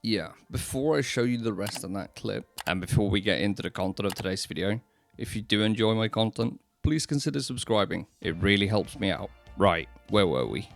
Yeah, before I show you the rest of that clip, and before we get into the content of today's video, if you do enjoy my content, please consider subscribing. It really helps me out. Right, where were we?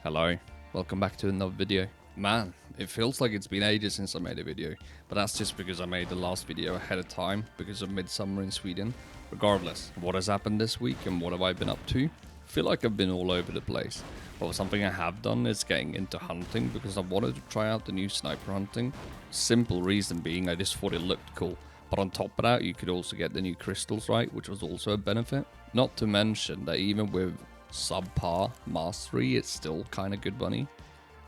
Hello, welcome back to another video. Man, it feels like it's been ages since I made a video, but that's just because I made the last video ahead of time because of midsummer in Sweden. Regardless, what has happened this week and what have I been up to? I feel like I've been all over the place. But something I have done is getting into hunting because I wanted to try out the new sniper hunting. Simple reason being I just thought it looked cool. But on top of that, you could also get the new crystals, right, which was also a benefit. Not to mention that even with subpar mastery, it's still kind of good money.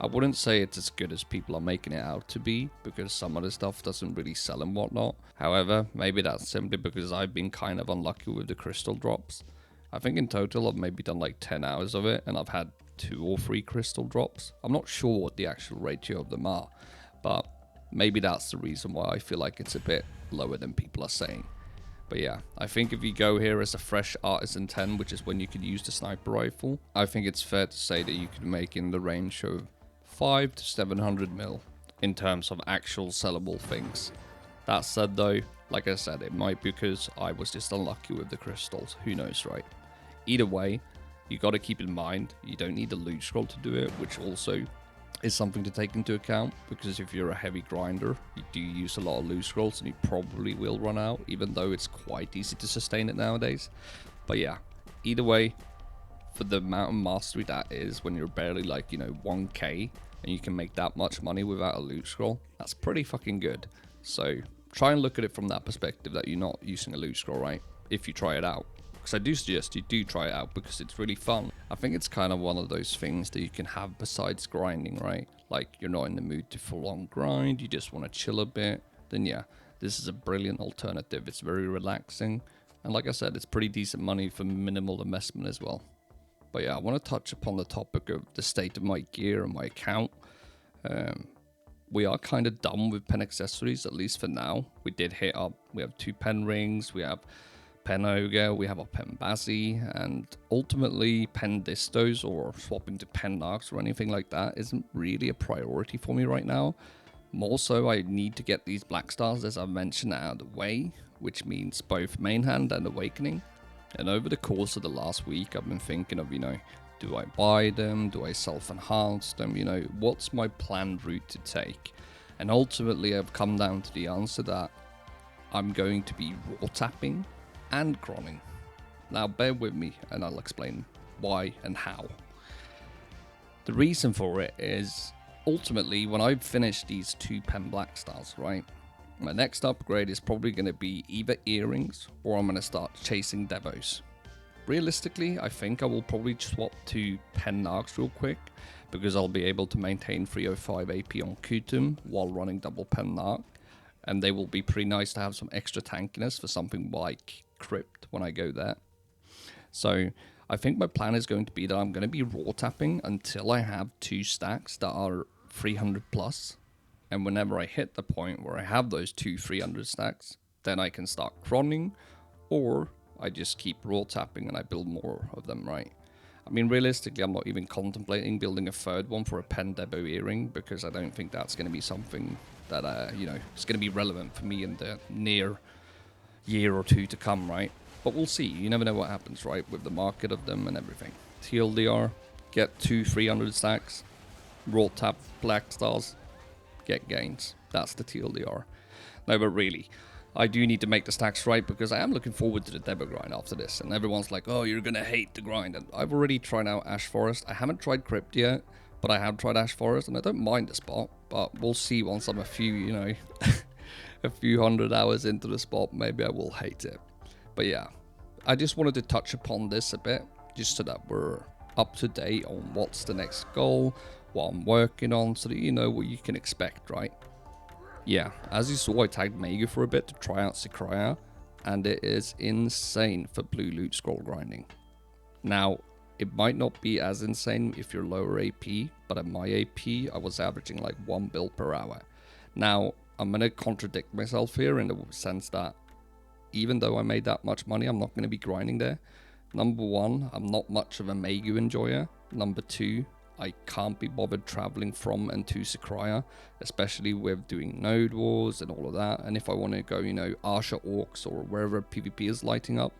I wouldn't say it's as good as people are making it out to be, because some of the stuff doesn't really sell and whatnot. However, maybe that's simply because I've been kind of unlucky with the crystal drops. I think in total I've maybe done like 10 hours of it, and I've had 2 or 3 crystal drops. I'm not sure what the actual ratio of them are, but maybe that's the reason why I feel like it's a bit lower than people are saying. But yeah, I think if you go here as a fresh Artisan 10, which is when you could use the sniper rifle, I think it's fair to say that you could make in the range of 500 to 700 mil in terms of actual sellable things. That said though, like I said, it might be because I was just unlucky with the crystals, who knows, right? Either way, you got to keep in mind, you don't need a loot scroll to do it, which also is something to take into account, because if you're a heavy grinder, you do use a lot of loot scrolls and you probably will run out, even though it's quite easy to sustain it nowadays. But yeah, either way, for the amount of mastery that is when you're barely like, 1k, and you can make that much money without a loot scroll, that's pretty fucking good. So try and look at it from that perspective, that you're not using a loot scroll, right? If you try it out. Because I do suggest you do try it out because it's really fun. I think it's kind of one of those things that you can have besides grinding, right? Like you're not in the mood to full on grind, you just want to chill a bit. Then yeah, this is a brilliant alternative. It's very relaxing. And like I said, it's pretty decent money for minimal investment as well. But yeah, I want to touch upon the topic of the state of my gear and my account. We are kind of done with pen accessories, at least for now. We did hit up, we have 2 pen rings, we have pen ogre, we have a pen bazzi, and ultimately pen distos or swapping to pen narcs or anything like that isn't really a priority for me right now. More so, I need to get these black stars, as I mentioned, out of the way, which means both main hand and awakening. And over the course of the last week, I've been thinking of, do I buy them? Do I self-enhance them? What's my planned route to take? And ultimately, I've come down to the answer that I'm going to be raw tapping and chroning. Now, bear with me, and I'll explain why and how. The reason for it is, ultimately, when I've finished these 2 pen black stars, right? My next upgrade is probably going to be either earrings or I'm going to start chasing devos. Realistically, I think I will probably swap to pen narcs real quick because I'll be able to maintain 305 AP on Kutum while running double pen narc, and they will be pretty nice to have some extra tankiness for something like crypt when I go there. So I think my plan is going to be that I'm going to be raw tapping until I have 2 stacks that are 300 plus. And whenever I hit the point where I have those 2 300 stacks, then I can start chroning, or I just keep raw tapping and I build more of them, right? I mean, realistically, I'm not even contemplating building a 3rd one for a pen debo earring, because I don't think that's going to be something that, it's going to be relevant for me in the near year or 2 to come, right? But we'll see. You never know what happens, right, with the market of them and everything. TLDR, get 2 300 stacks, raw tap black stars, get gains. That's the TLDR. No, but really, I do need to make the stacks right, because I am looking forward to the debo grind after this. And everyone's like, oh, you're gonna hate the grind. And I've already tried out Ash Forest. I haven't tried Crypt yet, but I have tried Ash Forest, and I don't mind the spot. But we'll see once I'm a few, a few hundred hours into the spot. Maybe I will hate it. But yeah, I just wanted to touch upon this a bit, just so that we're up to date on what's the next goal, what I'm working on, so that you know what you can expect, right? Yeah, as you saw, I tagged Megu for a bit to try out Sekraya, and it is insane for blue loot scroll grinding. Now, it might not be as insane if you're lower AP, but at my AP, I was averaging like 1 build per hour. Now, I'm going to contradict myself here in the sense that even though I made that much money, I'm not going to be grinding there. Number 1, I'm not much of a Megu enjoyer. Number 2, I can't be bothered traveling from and to Sakraya, especially with doing node wars and all of that. And if I want to go, you know, Arsha Orcs or wherever PvP is lighting up,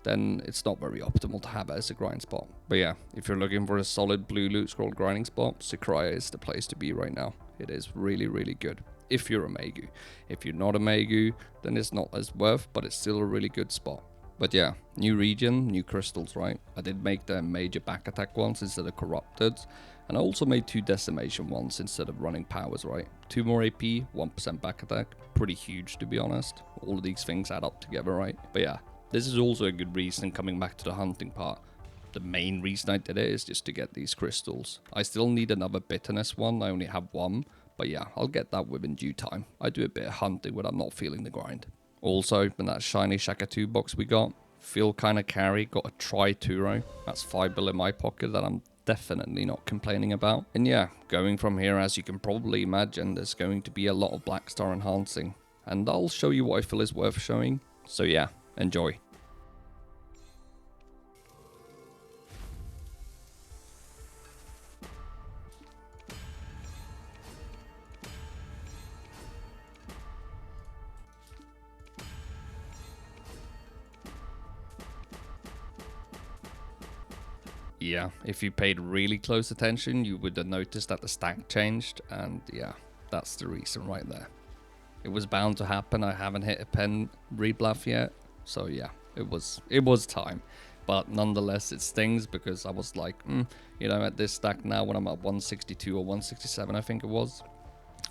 then it's not very optimal to have it as a grind spot. But yeah, if you're looking for a solid blue loot scroll grinding spot, Sakraya is the place to be right now. It is really, really good if you're a Megu. If you're not a Megu, then it's not as worth, but it's still a really good spot. But yeah, new region, new crystals, right? I did make the major back attack ones instead of corrupted, and I also made 2 decimation ones instead of running powers, right? 2 more AP, 1% back attack, pretty huge to be honest. All of these things add up together, right? But yeah, this is also a good reason coming back to the hunting part. The main reason I did it is just to get these crystals. I still need another bitterness one, I only have 1, but yeah, I'll get that within due time. I do a bit of hunting when I'm not feeling the grind. Also, in that shiny Shaka 2 box we got, feel kinda carry, got a Tri-Turo. That's 5 bill in my pocket that I'm definitely not complaining about. And yeah, going from here, as you can probably imagine, there's going to be a lot of Black Star enhancing. And I'll show you what I feel is worth showing. So yeah, enjoy. Yeah, if you paid really close attention, you would have noticed that the stack changed, and yeah, that's the reason right there. It was bound to happen. I haven't hit a pen rebluff yet, so yeah, it was time. But nonetheless, it stings because I was like, you know, at this stack now when I'm at 162 or 167, I think it was,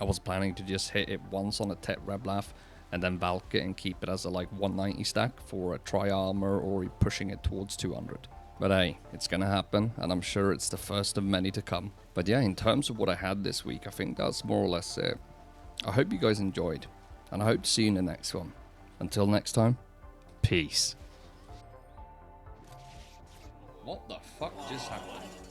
I was planning to just hit it once on a Tet rebluff and then bulk it and keep it as a like 190 stack for a tri armor or pushing it towards 200. But hey, it's gonna happen, and I'm sure it's the first of many to come. But yeah, in terms of what I had this week, I think that's more or less it. I hope you guys enjoyed, and I hope to see you in the next one. Until next time, peace. What the fuck just happened?